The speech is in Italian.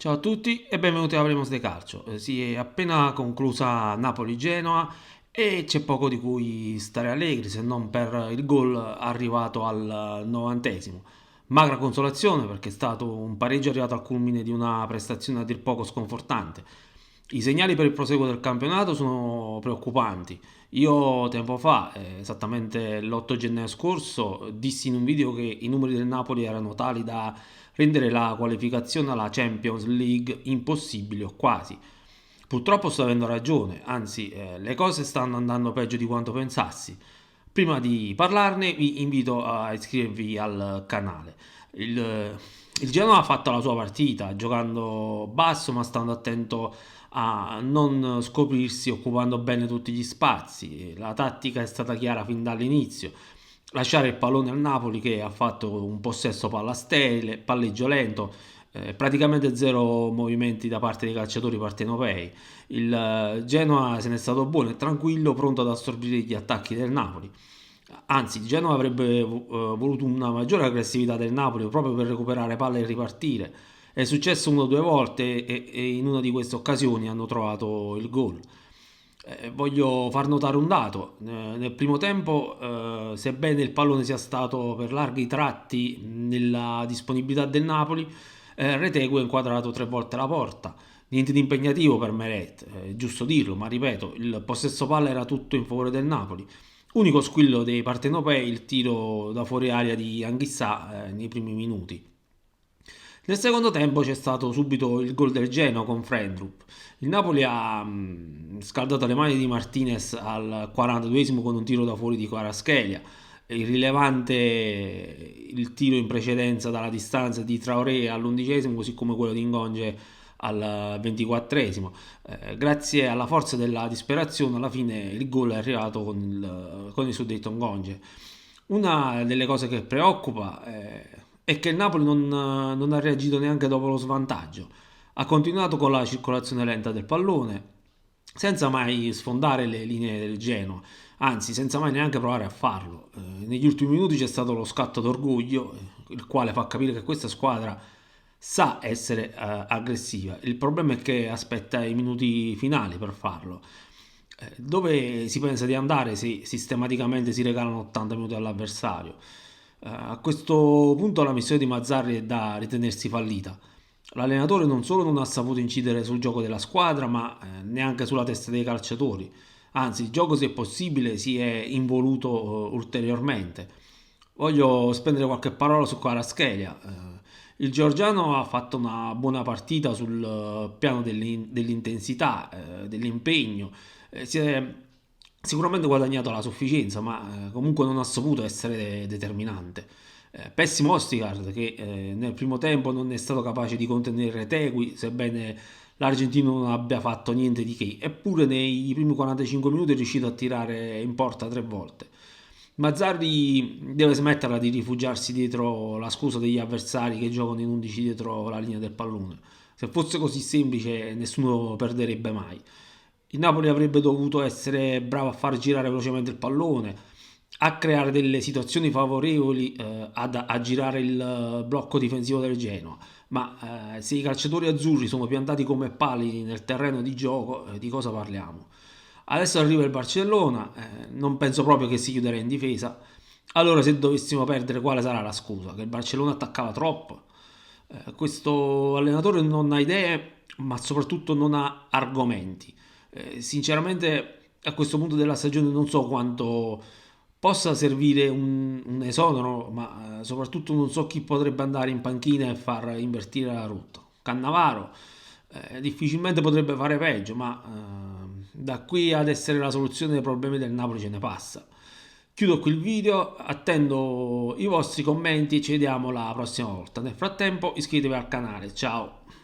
Ciao a tutti e benvenuti a Hablemos de Calcio. Si è appena conclusa Napoli-Genoa e c'è poco di cui stare allegri se non per il gol arrivato al 90°. Magra consolazione perché è stato un pareggio arrivato al culmine di una prestazione a dir poco sconfortante. I segnali per il proseguo del campionato sono preoccupanti. Io tempo fa, esattamente l'8 gennaio scorso, dissi in un video che i numeri del Napoli erano tali da rendere la qualificazione alla Champions League impossibile o quasi. Purtroppo sto avendo ragione, anzi le cose stanno andando peggio di quanto pensassi. Prima di parlarne vi invito a iscrivervi al canale. Il Genoa ha fatto la sua partita giocando basso ma stando attento a non scoprirsi occupando bene tutti gli spazi. La tattica è stata chiara fin dall'inizio: lasciare il pallone al Napoli che ha fatto un possesso palla sterile, palleggio lento, praticamente zero movimenti da parte dei calciatori partenopei. Il Genoa se n'è stato buono e tranquillo, pronto ad assorbire gli attacchi del Napoli. Anzi, il Genoa avrebbe voluto una maggiore aggressività del Napoli proprio per recuperare palle e ripartire. È successo una o due volte e in una di queste occasioni hanno trovato il gol. Voglio far notare un dato: nel primo tempo, sebbene il pallone sia stato per larghi tratti nella disponibilità del Napoli, Retegui ha inquadrato tre volte la porta. Niente di impegnativo per Meret, è giusto dirlo, ma ripeto, il possesso palla era tutto in favore del Napoli. Unico squillo dei partenopei il tiro da fuori aria di Anghissà nei primi minuti. Nel secondo tempo c'è stato subito il gol del Genoa con Frendrup. Il Napoli ha scaldato le mani di Martinez al 42esimo con un tiro da fuori di Kvaratskhelia. Irrilevante il tiro in precedenza dalla distanza di Traoré all'11esimo, così come quello di Ngonge al 24esimo. Grazie alla forza della disperazione, alla fine il gol è arrivato con il suddetto Ngonge. Una delle cose che preoccupa è che il Napoli non ha reagito neanche dopo lo svantaggio. Ha continuato con la circolazione lenta del pallone, senza mai sfondare le linee del Genoa, anzi senza mai neanche provare a farlo. Negli ultimi minuti c'è stato lo scatto d'orgoglio, il quale fa capire che questa squadra sa essere aggressiva. Il problema è che aspetta i minuti finali per farlo. Dove si pensa di andare se sistematicamente si regalano 80 minuti all'avversario? A questo punto la missione di Mazzarri è da ritenersi fallita. L'allenatore non solo non ha saputo incidere sul gioco della squadra, ma neanche sulla testa dei calciatori. Anzi, il gioco, se possibile, si è involuto ulteriormente. Voglio spendere qualche parola su Kvaratskhelia. Il georgiano ha fatto una buona partita sul piano dell'intensità, dell'impegno. Si è sicuramente guadagnato la sufficienza, ma comunque non ha saputo essere determinante. Pessimo Ostigard che nel primo tempo non è stato capace di contenere Tegui, sebbene l'argentino non abbia fatto niente di che, eppure nei primi 45 minuti è riuscito a tirare in porta tre volte. Mazzarri deve smetterla di rifugiarsi dietro la scusa degli avversari che giocano in 11 dietro la linea del pallone. Se fosse così semplice nessuno perderebbe mai. Il Napoli avrebbe dovuto essere bravo a far girare velocemente il pallone, a creare delle situazioni favorevoli a girare il blocco difensivo del Genoa. Ma se i calciatori azzurri sono piantati come pali nel terreno di gioco, di cosa parliamo? Adesso arriva il Barcellona, non penso proprio che si chiuderà in difesa. Allora, se dovessimo perdere, quale sarà la scusa? Che il Barcellona attaccava troppo? Questo allenatore non ha idee, ma soprattutto non ha argomenti. Sinceramente, a questo punto della stagione non so quanto possa servire un esonero, ma soprattutto non so chi potrebbe andare in panchina e far invertire la rotta. Cannavaro difficilmente potrebbe fare peggio, ma da qui ad essere la soluzione dei problemi del Napoli ce ne passa. Chiudo qui il video, attendo i vostri commenti e ci vediamo la prossima volta. Nel frattempo iscrivetevi al canale, ciao!